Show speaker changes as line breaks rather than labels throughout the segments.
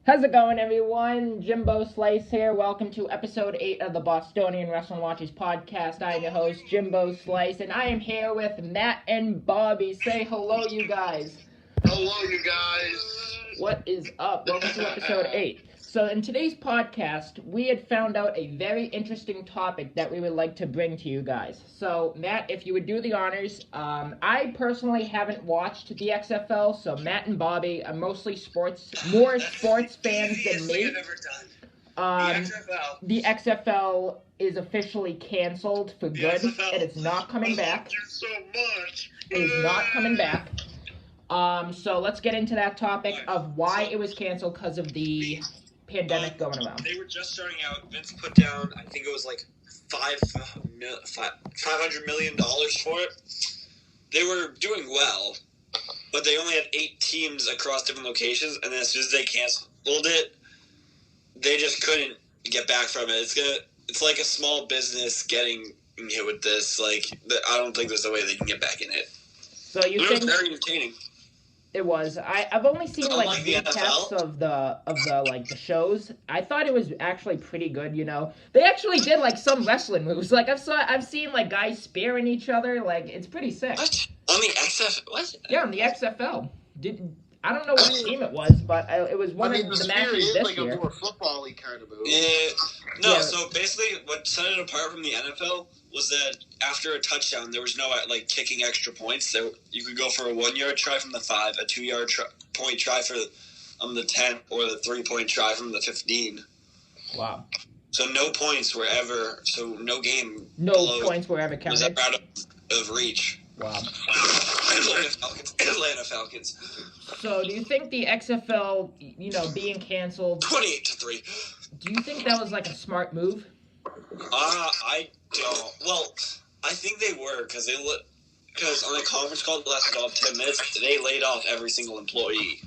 How's it going, everyone? Jimbo Slice here. Welcome to episode 8 of the Bostonian Wrestling Watchers podcast. I am your host, Jimbo Slice, and I am here with Matt and Bobby. Say hello, you guys.
Hello, you guys.
What is up? Welcome to episode 8. So in today's podcast, we had found out a very interesting topic that we would like to bring to you guys. So, Matt, if you would do the honors, I personally haven't watched the XFL, so Matt and Bobby are mostly more sports fans than me. The XFL is officially canceled for good, and it's not coming back.
You so much.
It is not coming back. So let's get into that topic of why it was canceled because of the pandemic going around.
They were just starting out. Vince put down, I think it was like $500 million for it. They were doing well, but they only had 8 teams across different locations, and then as soon as they canceled it, they just couldn't get back from it. It's like a small business getting hit with this. Like, I don't think there's a way they can get back in it.
So you think
it was very entertaining.
It was. I've only seen like recaps of the shows. I thought it was actually pretty good. You know, they actually did like some wrestling moves. Like I've seen like guys spearing each other. Like it's pretty sick.
What on the XFL? What?
Yeah, on the XFL. I don't know what team it was, but it was one of the matches this year.
Like a more football-y kind of move.
Yeah. No. So basically, what set it apart from the NFL was that after a touchdown, there was no like kicking extra points. So you could go for a 1-yard try from the 5, a 2-yard point try for the 10, or the 3-point try from the 15.
Wow.
So no points were ever. So no game.
No points were ever counted.
Was ever out of reach.
Wow.
Atlanta Falcons.
So do you think the XFL, being canceled?
28-3.
Do you think that was like a smart move?
I don't. Well, I think they were because on the conference call that lasted off 10 minutes, they laid off every single employee.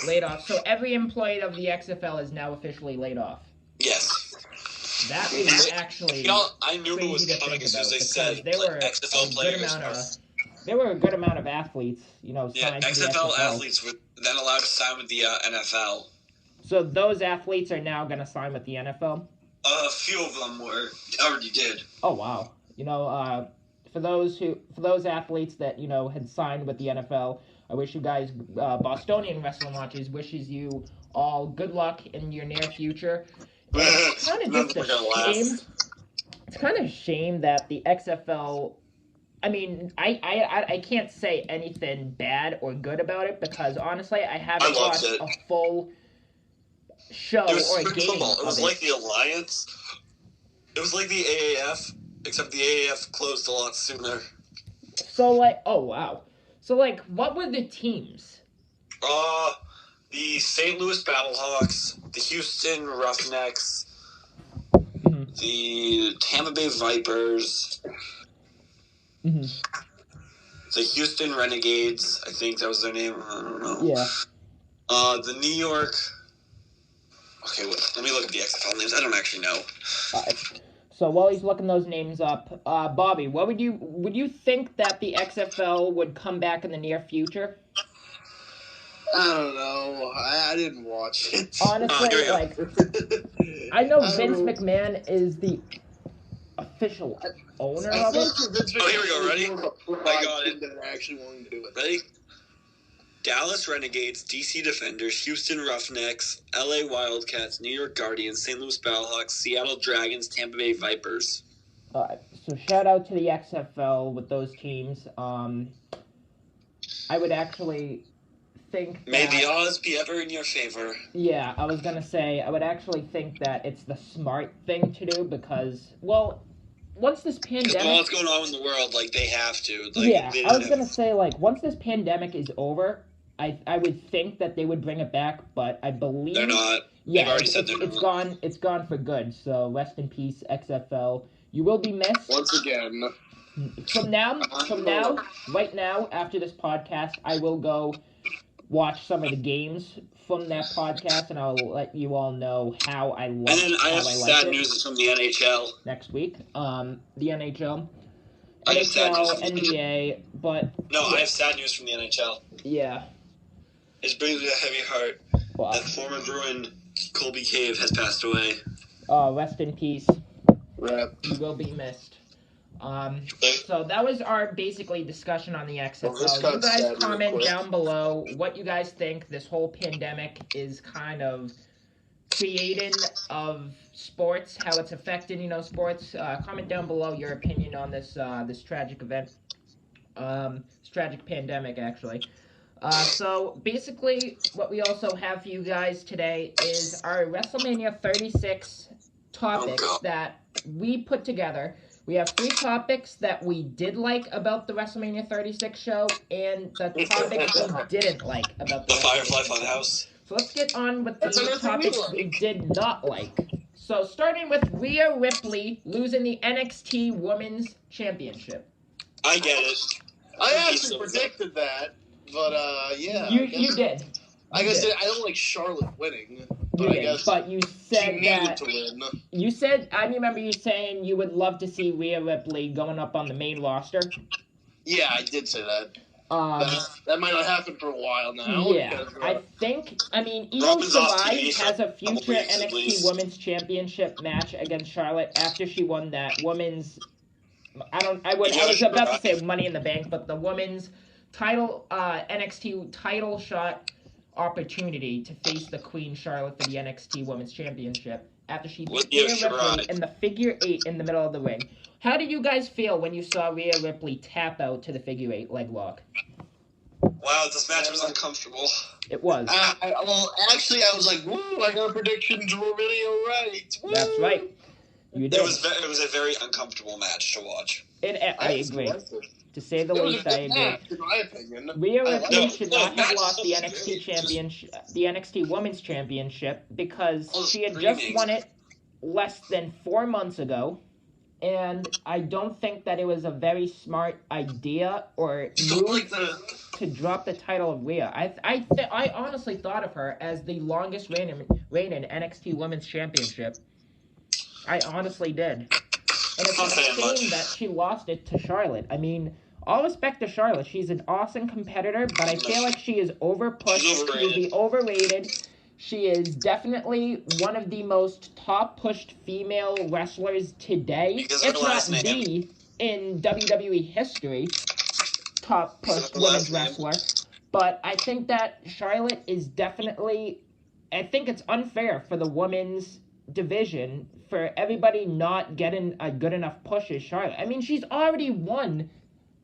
Laid off. So every employee of the XFL is now officially laid off.
Yes.
That is actually.
I knew it was coming as soon as they said XFL players.
There were a good amount of athletes, signed to the XFL.
Athletes were then allowed to sign with the NFL. So
those athletes are now going to sign with the NFL?
A few of them already did.
Oh wow! For those athletes that had signed with the NFL, I wish you guys, Bostonian Wrestling Watchers, wishes you all good luck in your near future. It's kind of just a shame. It's kind of a shame that the XFL. I mean, I can't say anything bad or good about it because honestly, I haven't watched a full show or a game.
Football. It was like the Alliance. It was like the AAF, except the AAF closed a lot sooner.
So oh wow. So what were the teams?
The St. Louis Battlehawks, the Houston Roughnecks, the Tampa Bay Vipers, the Houston Renegades. I think that was their name. I don't know.
Yeah.
The New York. Okay, let me look at the XFL names. I don't actually know.
So while he's looking those names up, Bobby, would you think that the XFL would come back in the near future?
I don't know. I didn't watch it.
Honestly, I know Vince McMahon is the official owner of it.
Oh, here we go. Ready? I got it.
That actually wanting to do it.
Ready? Dallas Renegades, DC Defenders, Houston Roughnecks, LA Wildcats, New York Guardians, St. Louis Battlehawks, Seattle Dragons, Tampa Bay Vipers.
So shout out to the XFL with those teams. I would actually think that,
may the odds be ever in your favor.
Yeah, I was going to say, I would actually think that it's the smart thing to do because, once this pandemic...
Because what's going on in the world, they have to.
I was going to say, once this pandemic is over, I would think that they would bring it back, but I believe...
They're not.
Yeah,
they've already said they're not.
It's gone for good, so rest in peace, XFL. You will be missed.
Once again.
Right now, after this podcast, I will go watch some of the games from that podcast, and I'll let you all know how I like it.
And then I have sad news from the NHL.
Next week. The NHL.
I have sad news
NHL, NBA, but...
No, I have sad news from the NHL.
Yeah.
It brings me a heavy heart.
Wow.
that former Bruin Colby Cave has passed away.
Rest in peace.
Rip.
You will be missed. So that was our basically discussion on the XFL. You guys comment down below what you guys think this whole pandemic is kind of creating of sports, how it's affecting, sports. Comment down below your opinion on this this tragic event, this tragic pandemic, actually. So basically, what we also have for you guys today is our WrestleMania 36 topics that we put together. We have 3 topics that we did like about the WrestleMania 36 show, and the topics we didn't like about the
Firefly
WrestleMania show.
Funhouse.
So let's get on with the topics we did not like. So starting with Rhea Ripley losing the NXT Women's Championship.
I get it.
I actually predicted that, but yeah.
You did.
I guess I don't like Charlotte winning, but
You
I
did,
guess
but you said
she needed
that.
to win.
You said, I remember you saying you would love to see Rhea Ripley going up on the main roster.
Yeah, I did say that. That might not happen for a while now.
Yeah,
because,
I think, Io
Robin's off
Shirai
TV
has a
for a couple
future
weeks at
NXT
least.
Women's Championship match against Charlotte after she won that women's, I was about to say Money in the Bank, but the women's title, NXT title shot opportunity to face the Queen Charlotte for the NXT Women's Championship after she beat Rhea Ripley in the figure 8 in the middle of the ring. How did you guys feel when you saw Rhea Ripley tap out to the figure 8 leg lock?
Wow, this match was uncomfortable.
It was.
well, actually, I was like, woo, I got predictions were really alright.
That's right. You did.
It was a very uncomfortable match to watch.
I agree. To say the least, I agree.
Match, in my opinion.
Rhea Ripley should not have
match.
lost the NXT championship, the NXT Women's Championship, because she had just
screaming.
won it less than 4 months ago, and I don't think that it was a very smart idea or move to drop the title of Rhea. I honestly thought of her as the longest reigning NXT Women's Championship. I honestly did. And it's a shame that she lost it to Charlotte. I mean, all respect to Charlotte. She's an awesome competitor, but I feel like she is overpushed. She is overrated. She is definitely one of the most top-pushed female wrestlers today. If not the, in WWE history, top-pushed women's wrestler. But I think that Charlotte is definitely... I think it's unfair for the women's division for everybody not getting a good enough push as Charlotte. I mean, she's already won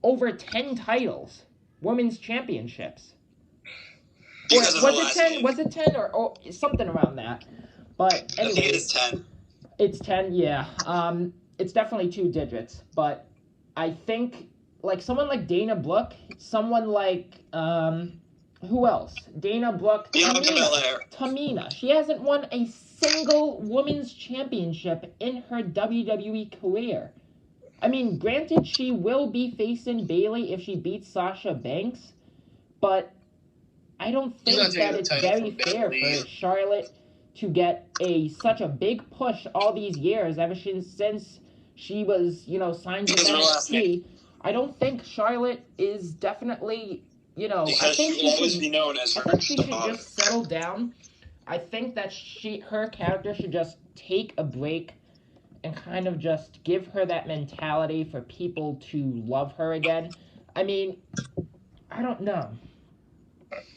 over 10 titles, women's championships. Was it 10 or something around that? But anyway,
I think it's 10.
It's 10, yeah. It's definitely 2 digits, but I think like someone like Dana Brooke, someone like who else? Dana Brooke, Tamina. She hasn't won a single women's championship in her WWE career. I mean, granted, she will be facing Bayley if she beats Sasha Banks, but I don't think that it's very fair for Charlotte to get such a big push all these years, ever since she was, signed with NXT. I don't think Charlotte is definitely, I think she
always be known as her
she should just settle down. I think that her character should just take a break and kind of just give her that mentality for people to love her again. I mean, I don't know.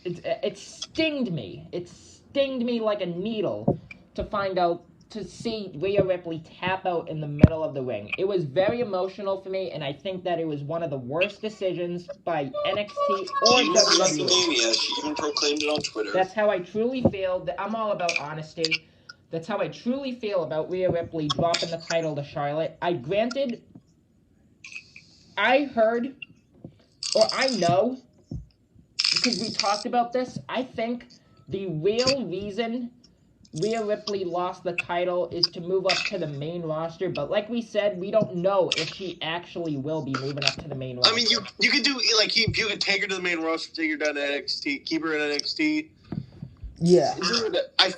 It stinged me. It stinged me like a needle to see Rhea Ripley tap out in the middle of the ring. It was very emotional for me, and I think that it was one of the worst decisions by NXT or WWE.
She even proclaimed it on Twitter.
That's how I truly feel. I'm all about honesty. That's how I truly feel about Rhea Ripley dropping the title to Charlotte. I heard, or I know, because we talked about this, I think the real reason Rhea Ripley lost the title is to move up to the main roster, but like we said, we don't know if she actually will be moving up to the main roster.
I mean, you could do, like, you could take her to the main roster, take her down to NXT, keep her in NXT.
Yeah.
I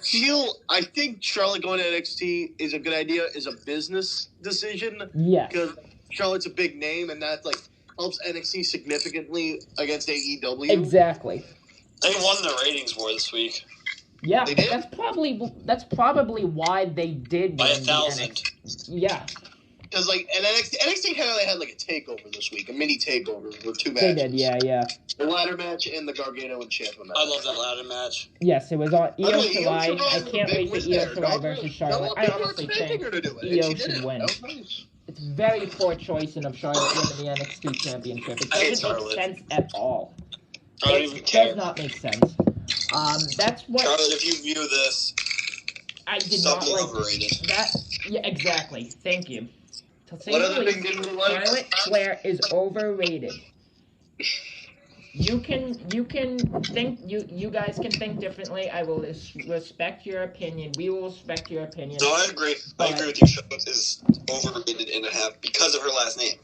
think Charlotte going to NXT is a good idea, is a business decision.
Yes.
Because Charlotte's a big name, and that, like, helps NXT significantly against AEW.
Exactly.
They won the ratings war this week.
Yeah,
They did?
that's probably why they did
By
win the
1,000.
NXT. Yeah,
Because like, and NXT had like a takeover this week, a mini takeover with 2
they
matches.
did. Yeah.
The ladder match and the Gargano and Ciampa match.
I love that ladder match.
Yes, it was on
By the
Io
way,
Shirai. I
was a
can't
big
wait for
win
Io
there.
Shirai versus Charlotte. I honestly think
her to do it, and
Io
she did
should
it.
win.
That was nice.
It's very poor choice of Charlotte winning the NXT Championship. It
I hate
doesn't make
Charlotte.
sense at all.
I don't
It
even care.
does not make sense. That's what
Charlotte, if you view this,
I did
stop
not
being
like.
overrated.
That yeah, exactly. Thank you. To say
What
the
other
least,
thing didn't you like?
Charlotte Flair is overrated. You can think you guys can think differently. I will respect your opinion. We will respect your opinion.
No, I agree. I
But-
agree with you. Charlotte is overrated and a half because of her last name.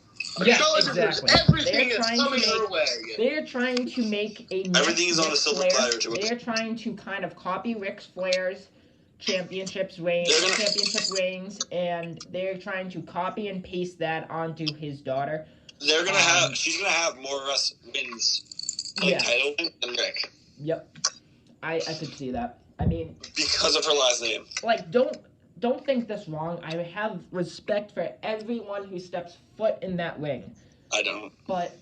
Yeah,
Charlotte
exactly.
deserves everything
They're
that's
trying to
coming her
make
way.
they're trying to make a next
Everything is on a
Ric
silver
Flair.
platter to it.
They're trying to kind of copy Ric Flair's championship rings, and they're trying to copy and paste that onto his daughter.
They're gonna she's gonna have more wins, like
Yeah.
title wins than Rick
Yep, I could see that. I mean,
because of her last name.
like don't think this wrong. I have respect for everyone who steps foot in that ring,
I don't.
but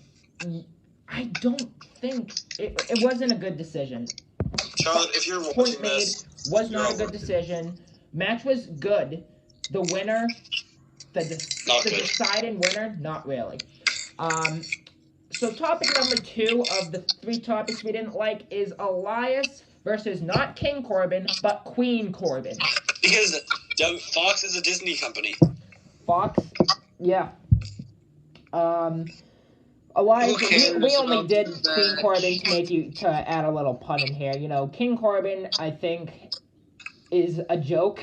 I don't think it wasn't a good decision.
Charlotte, if you're
Point
watching
made,
this,
was
you're
not a good
over.
decision. Match was good. The winner, the
Not good.
deciding winner, not really. So topic number 2 of the 3 topics we didn't like is Elias versus not King Corbin, but Queen Corbin.
Because Fox is a Disney company.
Fox, yeah. Elias,
Who cares
we only
about
did
that?
Queen Corbin to add a little pun in here. You know, King Corbin, I think, is a joke,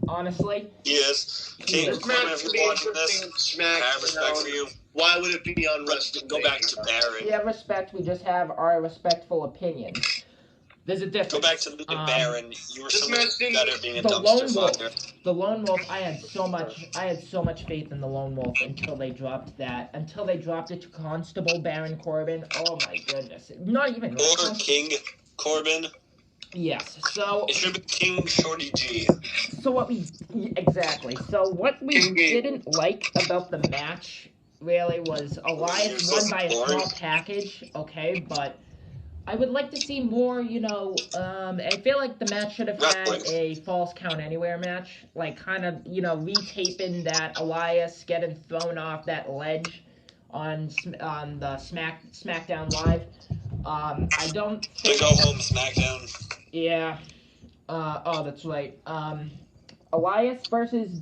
honestly.
Yes. King
This
Corbin,
match
if
would be
you're watching
interesting.
this,
Smack.
I have respect for you.
Why would it be on
Let's
wrestling?
go back to Baron.
We have respect, we just have our respectful opinions. There's a difference.
Go back to the Baron. You were
This
so
match
much
didn't-
better being a
The
dumpster
Lone
fire.
Wolf. The Lone Wolf, I had so much faith in the Lone Wolf until they dropped that. Until they dropped it to Constable Baron Corbin. Oh my goodness. Not even
Or King Corbin.
Yes. So
It should be King Shorty G.
what we what we
King Gable.
didn't like about the match really was Elias
You're
won
so
by a
boring.
small package, okay, but I would like to see more, I feel like the match should have had
Wrestling.
a false count anywhere match, like kind of, retaping that Elias getting thrown off that ledge on the SmackDown Live. I don't
To
think
go home, SmackDown.
yeah. That's right. Elias versus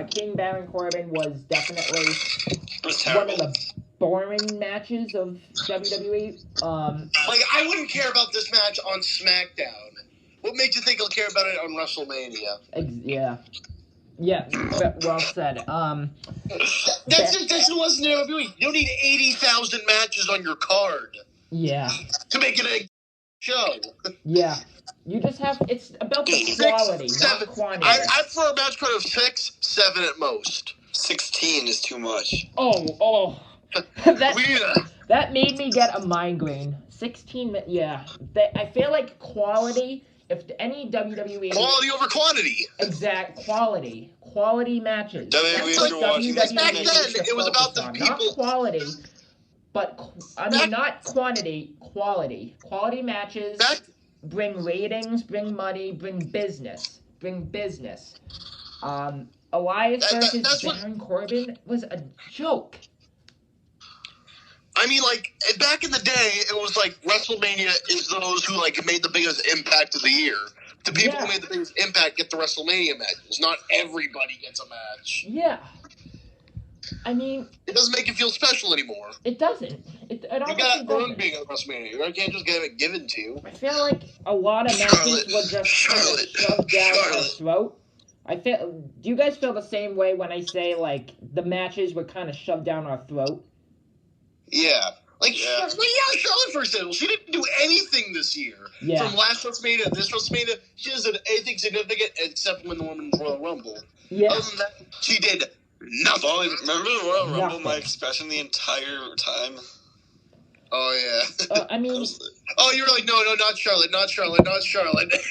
King Baron Corbin was definitely
It was
one
terrible.
of the boring matches of WWE.
Like, I wouldn't care about this match on SmackDown. What made you think I'll care about it on WrestleMania?
Yeah, well said.
That's less than WWE. You don't need 80,000 matches on your card
Yeah,
to make it a show.
yeah. You just have, it's about the
6,
quality,
7.
not quantity.
I prefer a match card of 6, 7 at most.
16 is too much.
Oh, that
Yeah.
that made me get a migraine. 16, yeah. I feel like quality, if any WWE...
Quality over quantity.
Exact quality matches.
WWE
That's what
should watch
WWE
this.
Back
needs
then,
to
it was about
focus
the
on.
people-
Not quality, but not quantity. Quality matches
Back-
bring ratings, bring money, bring business. Elias versus
that's what-
Baron Corbin was a joke.
I mean, like, back in the day, it was like WrestleMania is those who, like, made the biggest impact of the year. The people
Yeah.
who made the biggest impact get the WrestleMania matches. Not everybody gets a match.
Yeah. I mean,
It doesn't make you feel special anymore.
it doesn't. It
You
honestly
got earned
doesn't.
being at WrestleMania. You can't just get it given to you.
I feel like a lot of matches were just kind of
Charlotte,
shoved down our
Charlotte.
throat. Do you guys feel the same way when I say, like, the matches were kind of shoved down our throat?
Yeah. Like,
Yeah.
Charlotte, for example, she didn't do anything this year.
Yeah.
From last WrestleMania to this WrestleMania, she doesn't do anything significant except win the Women's Royal Rumble.
Yeah.
Other than that, she did nothing.
Remember the Royal Rumble?
Nothing.
My expression the entire time.
Oh, yeah.
I mean,
Oh, you were like, no, not Charlotte.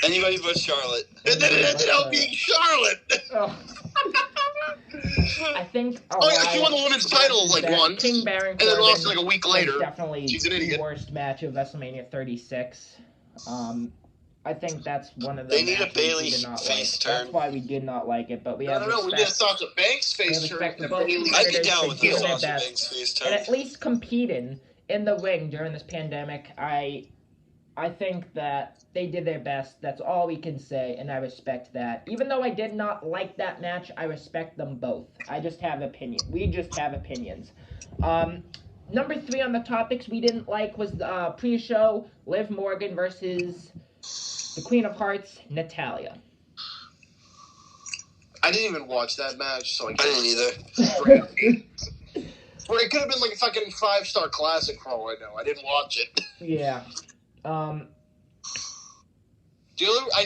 Anybody but Charlotte.
And then it ended up being Charlotte.
oh. I think.
She won the women's title like once,
King Baron
and then lost like a week later.
Definitely
She's an
the
idiot.
worst match of WrestleMania 36. I think that's one of the.
They need a
matches we
Bayley
did not
face
like.
turn.
That's why we did not like it. But we have
No. We
respect.
did Sasha Banks face turn.
respect for both
I'd be down with the
doing their
Sasha
best.
Banks face
And
turn.
at least competing in the ring during this pandemic. I think that they did their best. That's all we can say, and I respect that. Even though I did not like that match, I respect them both. I just have opinions. We just have opinions. Number 3 on the topics we didn't like was the pre-show, Liv Morgan versus the Queen of Hearts, Natalya.
I didn't even watch that match, so I
didn't either.
Well, it could have been like a fucking 5-star classic for all I know. I didn't watch it.
Yeah.
I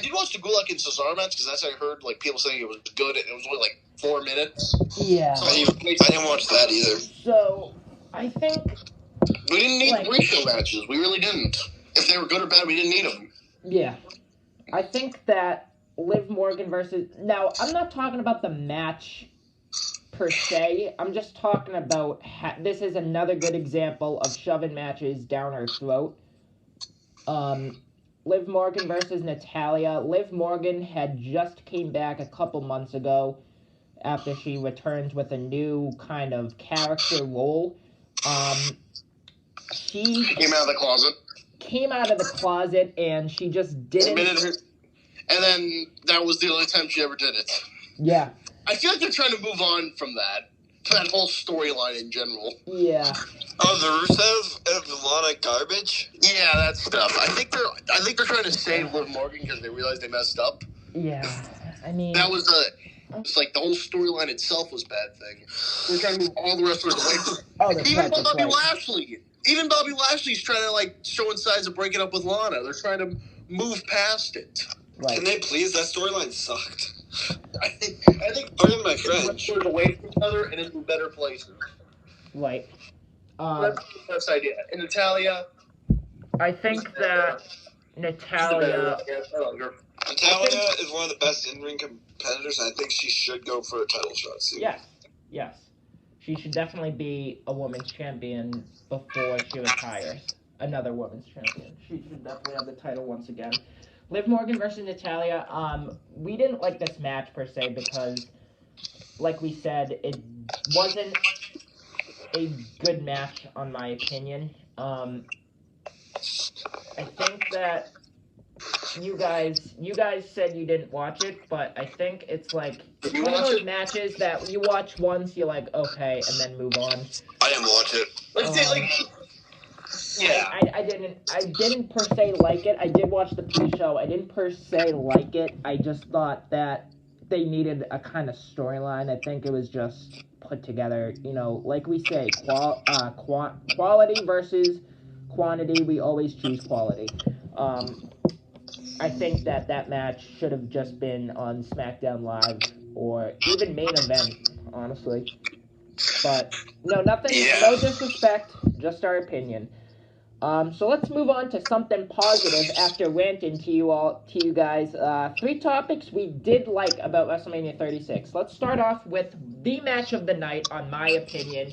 did watch the Gulak and Cesaro match because that's what I heard like people saying it was good. And it was only like 4 minutes.
Yeah.
So,
I didn't watch that either.
So, I think...
We didn't need pre-show matches. We really didn't. If they were good or bad, we didn't need them.
Yeah. I think that Liv Morgan versus... Now, I'm not talking about the match per se. I'm just talking about... This is another good example of shoving matches down her throat. Liv Morgan versus Natalya. Liv Morgan had just came back a couple months ago after she returned with a new kind of character role. She
came out of the closet.
Came out of the closet, and she just didn't...
And then that was the only time she ever did it.
Yeah.
I feel like they're trying to move on from that whole storyline in general.
Yeah.
Oh, the Rusev and Lana garbage?
Yeah, that stuff. I think they're trying to save Liv Morgan because they realized they messed up.
Yeah. I mean...
That was it's like the whole storyline itself was a bad thing. They're trying to move all the wrestlers away from even Bobby Lashley. Even Bobby Lashley's trying to like showing signs of breaking up with Lana. They're trying to move past it.
Right.
Can they please? That storyline sucked.
I think
pardon my French.
Away from each other and into better places.
Right.
That's the best idea. And Natalya.
I think that Natalya
is one of the best in-ring competitors, and I think she should go for a title shot soon.
Yes. She should definitely be a women's champion before she retires. Another women's champion. She should definitely have the title once again. Liv Morgan versus Natalya. We didn't like this match per se because, like we said, it wasn't a good match on my opinion. I think that you guys said you didn't watch it, but I think it's like one of those matches that you watch once, you're like, okay, and then move on.
I didn't watch it.
Yeah.
I didn't per se like it. I did watch the pre-show. I didn't per se like it. I just thought that they needed a kind of storyline. I think it was just put together, like we say, quality versus quantity. We always choose quality. I think that match should have just been on SmackDown Live or even main event, honestly. But no, nothing, no disrespect, just our opinion. So let's move on to something positive after ranting to you guys. 3 topics we did like about WrestleMania 36. Let's start off with the match of the night, on my opinion.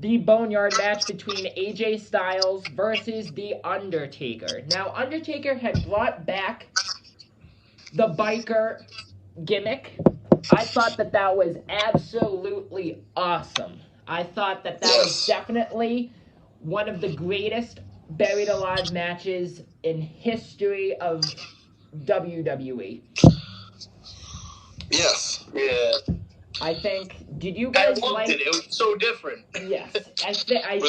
The Boneyard match between AJ Styles versus The Undertaker. Now, Undertaker had brought back the biker gimmick. I thought that was absolutely awesome. I thought that was definitely one of the greatest buried alive matches in history of WWE.
Yes.
Yeah.
I think. Did you guys
like it? It was so different.
Yes, I felt like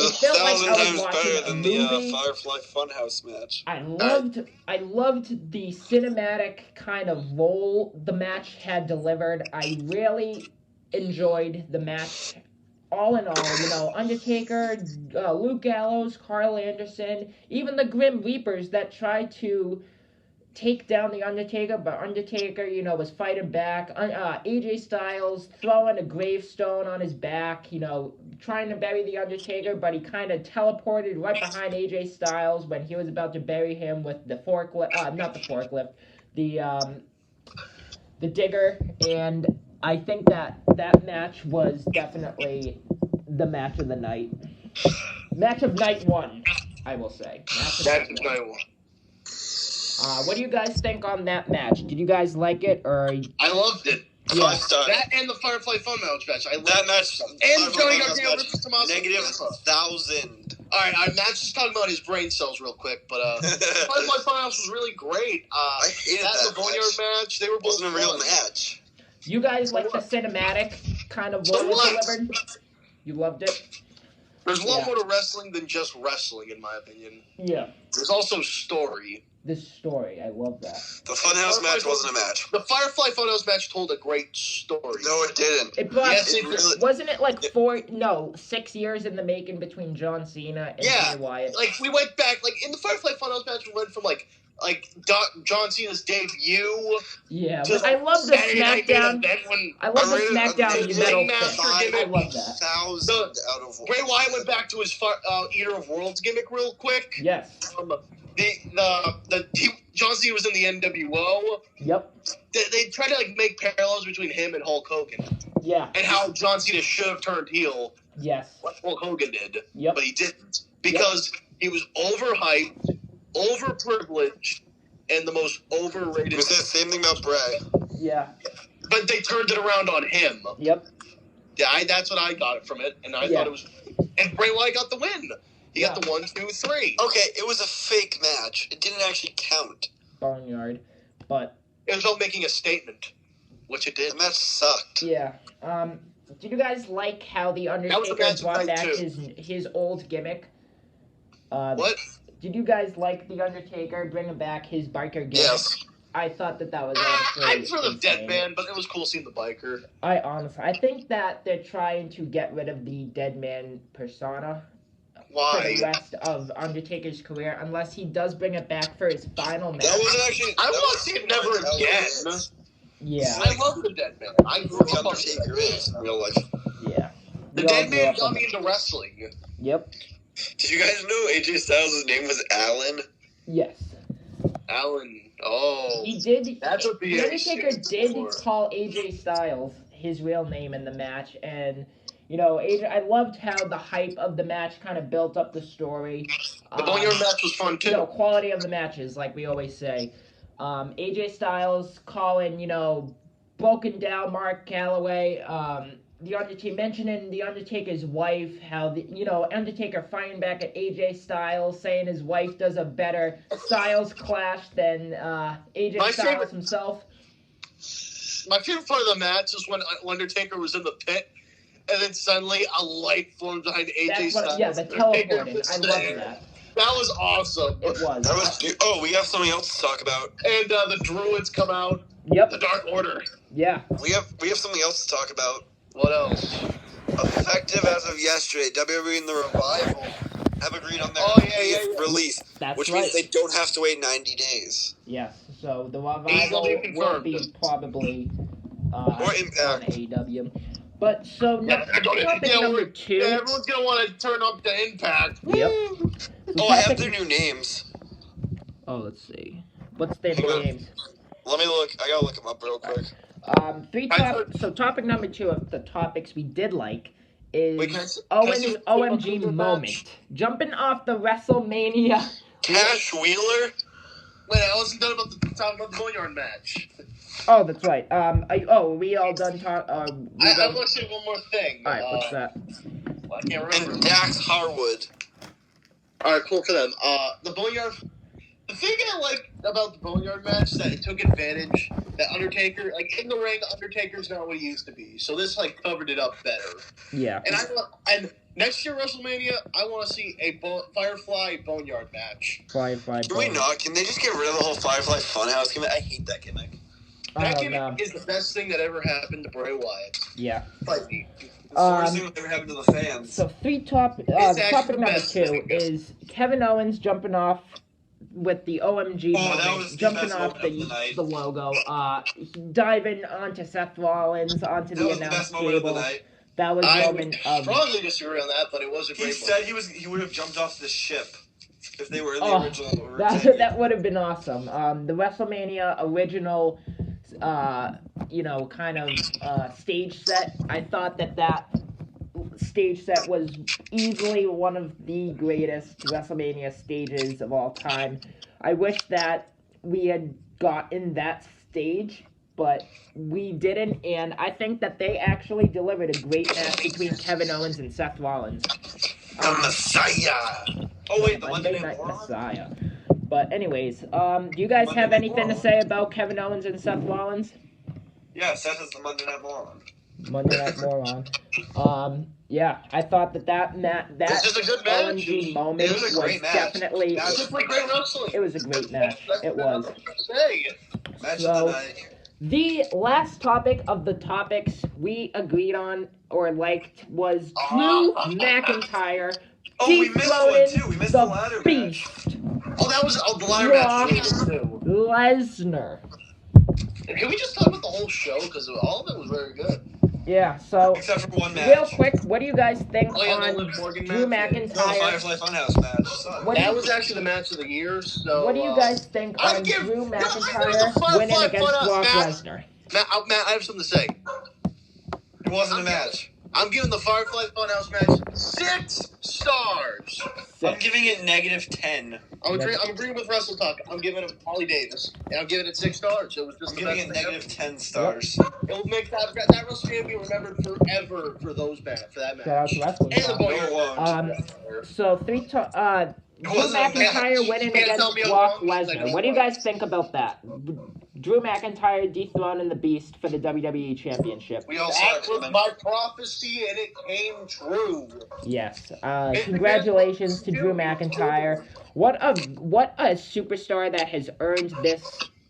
I was watching a movie.
The Firefly Funhouse match.
I loved the cinematic kind of role the match had delivered. I really enjoyed the match. All in all, Undertaker, Luke Gallows, Carl Anderson, even the Grim Reapers that tried to take down the Undertaker, but Undertaker, was fighting back. AJ Styles throwing a gravestone on his back, trying to bury the Undertaker, but he kind of teleported right behind AJ Styles when he was about to bury him with the forklift, not the forklift, the digger, and I think that match was definitely the match of the night. Match of night one, I will say.
Match of night one.
What do you guys think on that match? Did you guys like it, or?
I loved it.
Yeah.
That and the Firefly Funhouse match. I loved
that match.
And Johnny Gargano versus Tommaso.
-1,000.
All right, Matt's just talking about his brain cells real quick, but Firefly Funhouse was really great.
I hated that
the Boneyard match. They were both
wasn't a real match.
You guys like the cinematic kind of what was delivered? You loved it?
There's a lot more to wrestling than just wrestling, in my opinion.
Yeah.
There's also story.
This story, I love that.
The Funhouse match wasn't a match.
The Firefly Funhouse match told a great story.
No, it didn't.
Wasn't it like 6 years in the making between John Cena and Bray Wyatt?
Like we went back, like in the Firefly Funhouse match, we went from like John Cena's debut.
Yeah, I love the SmackDown. I love the SmackDown metal thing. I love that.
1,000 out of
Bray Wyatt went back to his Eater of Worlds gimmick real quick.
Yes.
John Cena was in the NWO.
Yep.
They tried to make parallels between him and Hulk Hogan.
Yeah.
And how John Cena should have turned heel.
Yes.
Like Hulk Hogan did.
Yep.
But he didn't because he was overhyped, overprivileged, and the most overrated.
It was the same thing about Bray.
Yeah.
But they turned it around on him.
Yep.
Yeah, that's what I got from it, and I thought it was. And Bray Wyatt got the win. He got the 1, 2, 3.
Okay, it was a fake match. It didn't actually count.
Boneyard, but
it was about making a statement, which it did.
The match sucked.
Yeah. Did you guys like how the Undertaker brought back his old gimmick?
What?
Did you guys like the Undertaker bringing back his biker gimmick?
Yes.
I thought that was honestly
I'm for the dead man, but it was cool seeing the biker.
I think that they're trying to get rid of the dead man persona.
Why?
For the rest of Undertaker's career, unless he does bring it back for his final match.
That wasn't actually.
I want to see it never again.
Yeah.
I love the dead man. I grew
The
up on
Undertaker is in real life.
Yeah.
The dead man got me into wrestling.
Yep.
Did you guys know AJ Styles' name was Alan?
Yes.
Alan. Oh.
He did.
That's what
the Undertaker did call AJ Styles his real name in the match, and. AJ, I loved how the hype of the match kind of built up the story.
The Boneyard match was fun, too.
Quality of the matches, like we always say. AJ Styles calling, broken down Mark Calloway. The Undertaker mentioning the Undertaker's wife, how Undertaker fighting back at AJ Styles, saying his wife does a better Styles clash than AJ Styles himself.
My favorite part of the match is when Undertaker was in the pit. And then suddenly a light formed behind AJ Styles.
Yeah, the teleporting. I love that.
That was awesome.
It was.
We have something else to talk about.
And the Druids come out.
Yep.
The Dark Order.
Yeah.
We have something else to talk about.
What else?
Effective as of yesterday, WWE and the Revival have agreed on their release, which means they don't have to wait 90 days.
Yes. So the Revival will be probably
or Impact.
On AEW. But topic number 2.
Yeah, everyone's gonna want to turn up the Impact.
Yep.
So I have their new names.
Oh, let's see. What's their new names?
Let me look. I gotta look them up real quick.
Topic number 2 of the topics we did like is Owen's OMG moment. Jumping off the WrestleMania.
Cash Wheeler?
Wait, I wasn't done about the Boneyard match.
Oh, that's right. We all done talk.
I want to say one more thing.
All right, what's that?
Well, I can't remember.
And Dax Harwood.
All right, cool for them. The Boneyard. The thing I like about the Boneyard match is that it took advantage that Undertaker, in the ring, Undertaker's not what he used to be. So this covered it up better.
Yeah.
And next year WrestleMania, I want to see a Firefly Boneyard match.
Firefly.
Can we not? Can they just get rid of the whole Firefly Funhouse gimmick? I hate that gimmick.
That gimmick is the best thing that ever happened to Bray Wyatt.
Yeah.
Fight me.
It's the worst thing that ever happened to the fans.
So topic number 2 is Kevin Owens jumping off with the OMG moment, jumping off the logo, diving onto Seth Rollins, onto the announce table. That was a moment of...
I strongly disagree on that, but it was a great moment.
He said he would have jumped off the ship if they were in the original.
That would have been awesome. The WrestleMania original, kind of stage set. I thought that stage set was easily one of the greatest WrestleMania stages of all time. I wish that we had gotten that stage, but we didn't, and I think that they actually delivered a great match between Kevin Owens and Seth Rollins.
The Messiah!
Oh wait, the
Monday Night Messiah. But anyways, do you guys have anything to say about Kevin Owens and Seth Rollins?
Yeah, Seth is the Monday Night Moron.
Monday Night Moron. Yeah, I thought that
this is a good match.
OMG moment was definitely...
It was like great wrestling.
It was a great match. It was.
Match of the night.
The last topic of the topics we agreed on or liked was Drew McIntyre.
We missed one too. We missed the ladder
beast.
match.
That was the ladder match.
Lesnar.
Can we just talk about the whole show? Because all of it was very good.
Yeah, so...
Except for one match.
Real quick, what do you guys think on Drew McIntyre?
No, Firefly Funhouse match.
That was actually the match of the year, so...
What do you guys think on Drew McIntyre winning against Brock Lesnar?
Matt, I have something to say.
It wasn't a match.
I'm giving the Firefly Funhouse match 6 stars.
I'm giving it -10.
I'm agreeing with Wrestle Talk. I'm giving it Holly Davis, and I'm giving it 6 stars. It was just
I'm giving it -10 stars.
It will make that WrestleMania be remembered forever for that match.
Shout out to Wrestling
And the boy.
So Drew McIntyre winning against Brock Lesnar. What do you guys think about that? Drew McIntyre dethroning the Beast for the WWE Championship.
That was my prophecy, and it came true.
Yes. Congratulations to Drew McIntyre. What a superstar that has earned this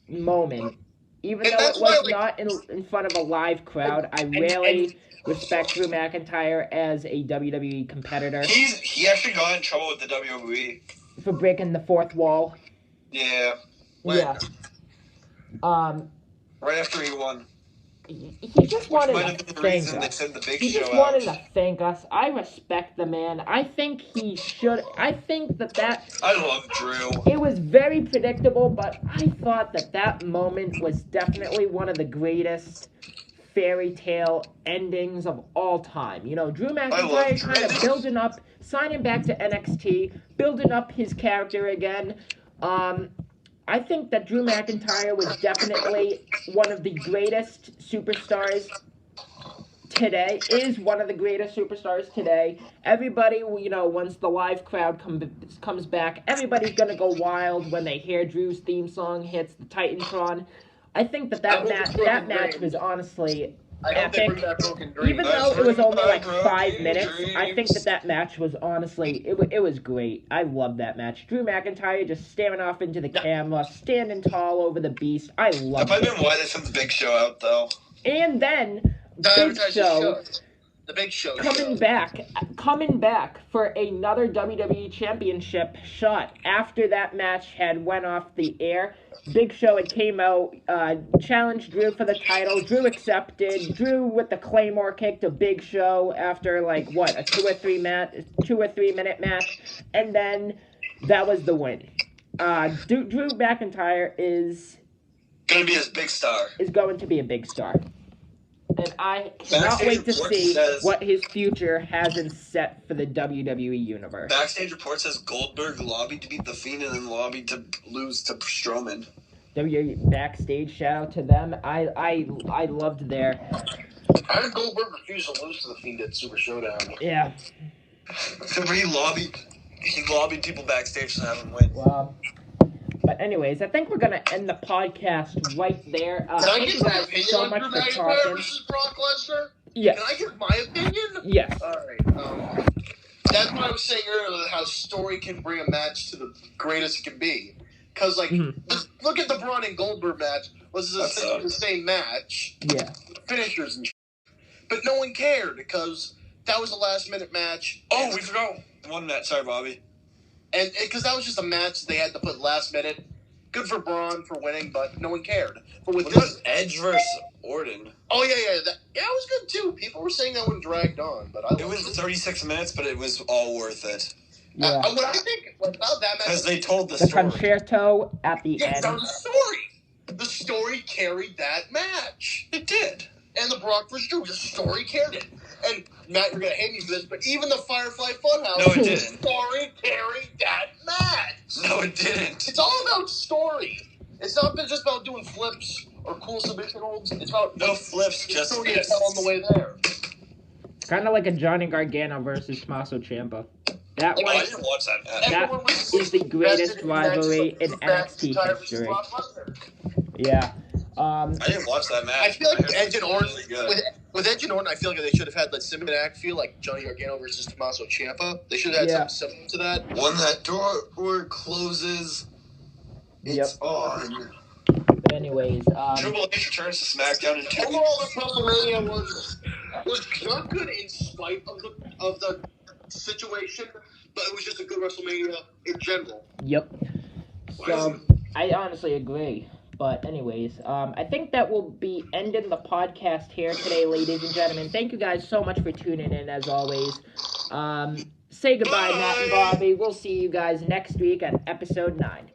moment. Even though it was not in front of a live crowd, I really respect Drew McIntyre as a WWE competitor.
He actually got in trouble with the WWE.
For breaking the fourth wall.
Yeah.
Yeah.
Right after he won.
He just wanted to thank us. He just wanted to thank us. I respect the man. I think he should. I think that.
I love Drew.
It was very predictable, but I thought that moment was definitely one of the greatest fairy tale endings of all time. You know, Drew McIntyre kind of building up, signing back to NXT, building up his character again. I think that Drew McIntyre was definitely one of the greatest superstars today, is one of the greatest superstars today. Everybody, you know, once the live crowd comes back, everybody's going to go wild when they hear Drew's theme song hits the Titantron. I think that match was honestly epic. Even though it was only like 5 minutes, I think that match was honestly, it was great. I loved that match. Drew McIntyre just staring off into the camera, standing tall over the Beast. I loved it.
That might have been why they sent the Big Show out, though.
And then,
the Big Show
coming back for another WWE Championship shot. After that match had went off the air, Big Show had came out, challenged Drew for the title. Drew accepted. Drew with the Claymore kick to Big Show after a 2 or 3 minute match, and then that was the win. Drew McIntyre is
going to be his big star.
Is going to be a big star. And I cannot wait to see what his future has in set for the WWE Universe.
Backstage report says Goldberg lobbied to beat The Fiend and then lobbied to lose to Strowman.
WWE Backstage, shout out to them. I loved their...
How did Goldberg refuse to lose to The Fiend at Super Showdown?
Yeah.
He lobbied people backstage to have him win.
Wow. But anyways, I think we're going to end the podcast right there.
Can I give my opinion on Drew McIntyre versus Brock Lesnar?
Yes.
Can I give my opinion?
Yes.
All right. That's what I was saying earlier, how story can bring a match to the greatest it can be. Because, look at the Braun and Goldberg match. Was the same match.
Yeah.
Finishers and shit. But no one cared because that was a last-minute match.
Oh, we forgot one match. Sorry, Bobby.
And because that was just a match they had to put last minute. Good for Braun for winning, but no one cared. But with this
Edge versus Orton.
Oh yeah, that was good too. People were saying that one dragged on, but
it was 36 minutes, but it was all worth it.
Yeah.
What I think about that match,
because they told the
story.
The
concerto at the end.
That was the story. The story carried that match.
It did.
And the Brock vs. Drew, the story carried it. And Matt, you're gonna hate me for this, but even the Firefly Funhouse,
no, it didn't.
The story carried that match.
No, it didn't.
It's all about story. It's not just about doing flips or cool submission holds. It's about
flips, just
story to tell on the way there.
Kind of like a Johnny Gargano versus Tommaso Ciampa. That one.
I didn't watch that match.
That is the greatest rivalry in NXT history. Yeah.
I didn't watch that match.
I feel like Edge and Orton, with Edge and Orton, I feel like they should have had like cinematic feel, like Johnny Gargano versus Tommaso Ciampa. They should have had something similar to that.
When that door closes, it's on.
Anyways,
Triple H returns to SmackDown in 2
overall, the WrestleMania was not good in spite of the situation, but it was just a good WrestleMania in general.
Yep. So I honestly agree. But anyways, I think that will be ending the podcast here today, ladies and gentlemen. Thank you guys so much for tuning in, as always. Say goodbye, Matt and Bobby. We'll see you guys next week at episode 9.